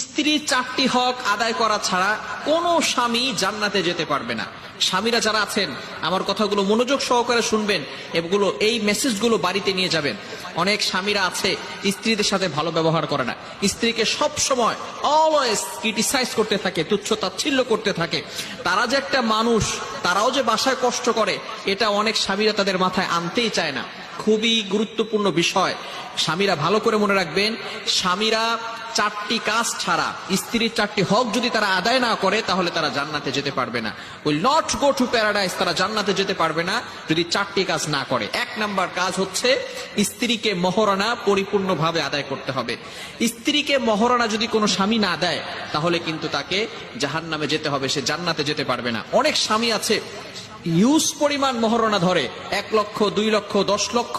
স্ত্রীর 4টি হক আদায় করা ছাড়া কোনো স্বামী জান্নাতে যেতে পারবে না। স্বামীরা যারা আছেন আমার কথাগুলো মনোযোগ সহকারে শুনবেন, এগুলো এই মেসেজগুলো বাড়িতে নিয়ে যাবেন। অনেক স্বামীরা আছে স্ত্রীদের সাথে ভালো ব্যবহার করে না, স্ত্রীকে সব সময় অলওয়েজ ক্রিটিসাইজ করতে থাকে, তুচ্ছ তাচ্ছিল্য করতে থাকে। তারা যে একটা মানুষ, তারাও যে বাসায় কষ্ট করে, এটা অনেক স্বামীরা তাদের মাথায় আনতেই চায় না। খুবই গুরুত্বপূর্ণ বিষয়, স্বামীরা ভালো করে মনে রাখবেন। স্বামীরা 4টি কাজ ছাড়া, স্ত্রীর 4টি হক যদি তারা আদায় না করে, তাহলে তারা জান্নাতে যেতে পারবে না। Will not go to paradise, তারা জান্নাতে যেতে পারবে না যদি 4টি কাজ না করে। 1 নাম্বার কাজ হচ্ছে স্ত্রীকে মহরানা পরিপূর্ণভাবে আদায় করতে হবে। স্ত্রীকে মহরানা যদি কোনো স্বামী না দেয়, তাহলে কিন্তু তাকে জাহান্নামে যেতে হবে, সে জান্নাতে যেতে পারবে না। অনেক স্বামী আছে হিউজ পরিমাণ মহরণা ধরে, 1 লক্ষ, 2 লক্ষ, 10 লক্ষ,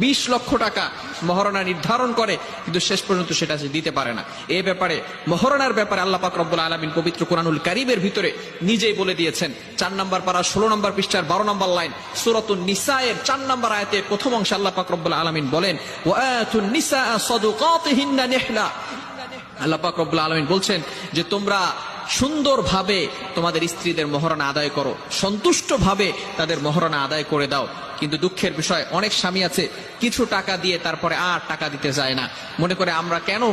20 লক্ষ টাকা মহরণা নির্ধারণ করে, কিন্তু শেষ পর্যন্ত সেটা সে দিতে পারে না। এই ব্যাপারে, মহরণার ব্যাপারে আল্লাহ পাক রব্বুল আলামিন পবিত্র কুরআনুল কারীমের ভিতরে নিজেই বলে দিয়েছেন। 4 নম্বর পারা 16 নম্বর পৃষ্ঠার 12 নম্বর লাইন, সূরাতুন নিসায়ের 4 নম্বর আয়াতে প্রথম অংশে আল্লাহ পাক রব্বুল আলামিন বলেন, ওয়া আতুন নিসা সাদুকাতিহিন্না নিহলা। আল্লাহ পাক রব্বুল আলামিন বলছেন যে তোমরা সুন্দরভাবে তোমাদের স্ত্রীদের মহরণা আদায় করো, সন্তুষ্টভাবে তাদের মহরণা আদায় করে দাও। কিন্তু দুঃখের বিষয়, অনেক স্বামী আছে কিছু টাকা দিয়ে তারপরে আর টাকা দিতে যায় না, মনে করে আমরা কেন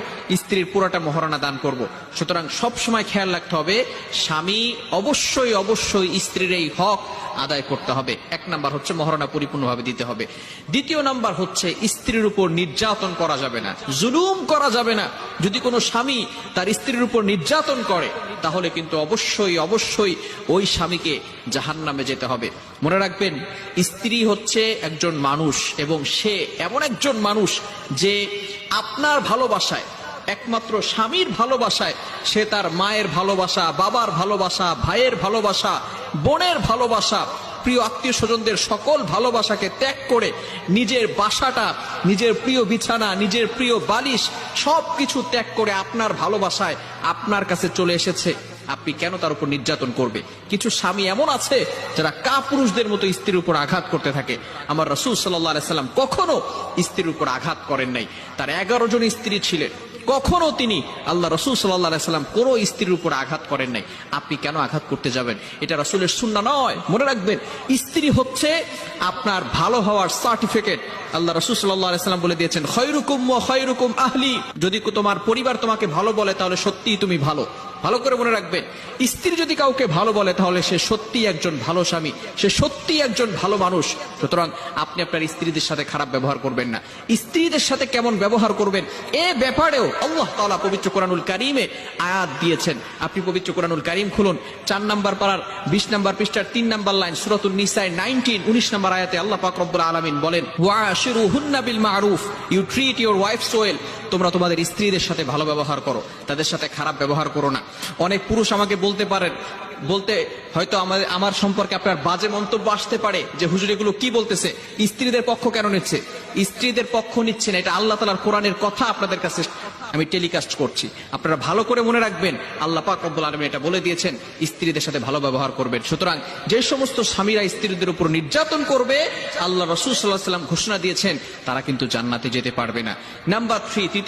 স্ত্রীর পুরোটা মহরণা দান করব। সুতরাং সব সময় খেয়াল রাখতে হবে, স্বামী অবশ্যই অবশ্যই স্ত্রীর এই হক আদায় করতে হবে। 1 নাম্বার হচ্ছে মহরণা পরিপূর্ণভাবে দিতে হবে। 2 নাম্বার হচ্ছে স্ত্রীর উপর নির্যাতন করা যাবে না, জুলুম করা যাবে না। যদি কোনো স্বামী তার স্ত্রীর উপর নির্যাতন করে, তাহলে কিন্তু অবশ্যই অবশ্যই ওই স্বামীকে জাহান্নামে যেতে হবে। মনে রাখবেন, স্ত্রী হচ্ছে একজন মানুষ, এবং সে এমন একজন মানুষ যে আপনার ভালোবাসায়, একমাত্র স্বামীর ভালোবাসায়, সে তার মায়ের ভালোবাসা, বাবার ভালোবাসা, ভাইয়ের ভালোবাসা, বোনের ভালোবাসা, প্রিয় আত্মীয় স্বজনদের সকল ভালোবাসাকে ত্যাগ করে নিজের বাসাটা, নিজের প্রিয় বিছানা, নিজের প্রিয় বালিশ সবকিছু ত্যাগ করে আপনার ভালোবাসায় আপনার কাছে চলে এসেছে। আপনি কেন তার উপর নির্যাতন করবে? কিছু স্বামী এমন আছে যারা কাপুরুষদের মতো স্ত্রীর উপর আঘাত করতে থাকে। আমার রাসূল সাল্লাল্লাহু আলাইহি সাল্লাম কখনো স্ত্রীর উপর আঘাত করেন নাই। তার 11 জন স্ত্রী ছিলেন, কখনো তিনি, আল্লাহ রাসূল সাল্লাল্লাহু আলাইহি সাল্লাম, কোনো স্ত্রীর উপর আঘাত করেন নাই। আপনি কেন আঘাত করতে যাবেন? এটা রাসূলের সুন্নাহ নয়। মনে রাখবেন, স্ত্রী হচ্ছে আপনার ভালো হওয়ার সার্টিফিকেট। আল্লাহ রাসূল সাল্লাল্লাহু আলাইহি সাল্লাম বলে দিয়েছেন, খায়রুকুম ওয়া খায়রুকুম আহলি। যদি তোমার পরিবার তোমাকে ভালো বলে, তাহলে সত্যিই তুমি ভালো। ভালো করে মনে রাখবেন, স্ত্রী যদি কাউকে ভালো বলে, তাহলে সে সত্যি একজন ভালো স্বামী, সে সত্যি একজন ভালো মানুষ। সুতরাং আপনি আপনার স্ত্রীদের সাথে খারাপ ব্যবহার করবেন না। স্ত্রীদের সাথে কেমন ব্যবহার করবেন, এ ব্যাপারেও আল্লাহ তাআলা পবিত্র কোরআনুল কারীমে আয়াত দিয়েছেন। আপনি পবিত্র কোরআনুল কারীম খুলুন, 4 নম্বর পারার 20 নম্বর পৃষ্ঠার 3 নম্বর লাইন, সূরাতুন নিসা 19 নম্বর আয়াতে আল্লাহ পাক রব্বুল আলামিন বলেন, ওয়াশিরুহুন্না বিল মারুফ, you treat your wives well. তোমরা তোমাদের স্ত্রীদের সাথে ভালো ব্যবহার করো, তাদের সাথে খারাপ ব্যবহার করো না। অনেক পুরুষ আমাকে বলতে হয়তো আমার সম্পর্কে আপনার বাজে মন্তব্য আসতে পারে যে হুজুর এগুলো কি বলতেছে, স্ত্রীদের পক্ষ কেন নিচ্ছে? স্ত্রীদের পক্ষ নিচ্ছে না, এটা আল্লাহ তাআলার কোরআনের কথা আপনাদের কাছে আমি টেলিকাস্ট করছি। আপনারা ভালো করে মনে রাখবেন, আল্লাহ পাক রব্বুল আলামিন এটা বলে দিয়েছেন, স্ত্রীদের সাথে ভালো ব্যবহার করবেন। সুতরাং যে সমস্ত স্বামীরা স্ত্রীদের উপর নির্যাতন করবে, আল্লাহ রাসূল সাল্লাল্লাহু আলাইহি ওয়াসাল্লাম ঘোষণা দিয়েছেন, তারা কিন্তু জান্নাতে যেতে পারবে না। নাম্বার 3,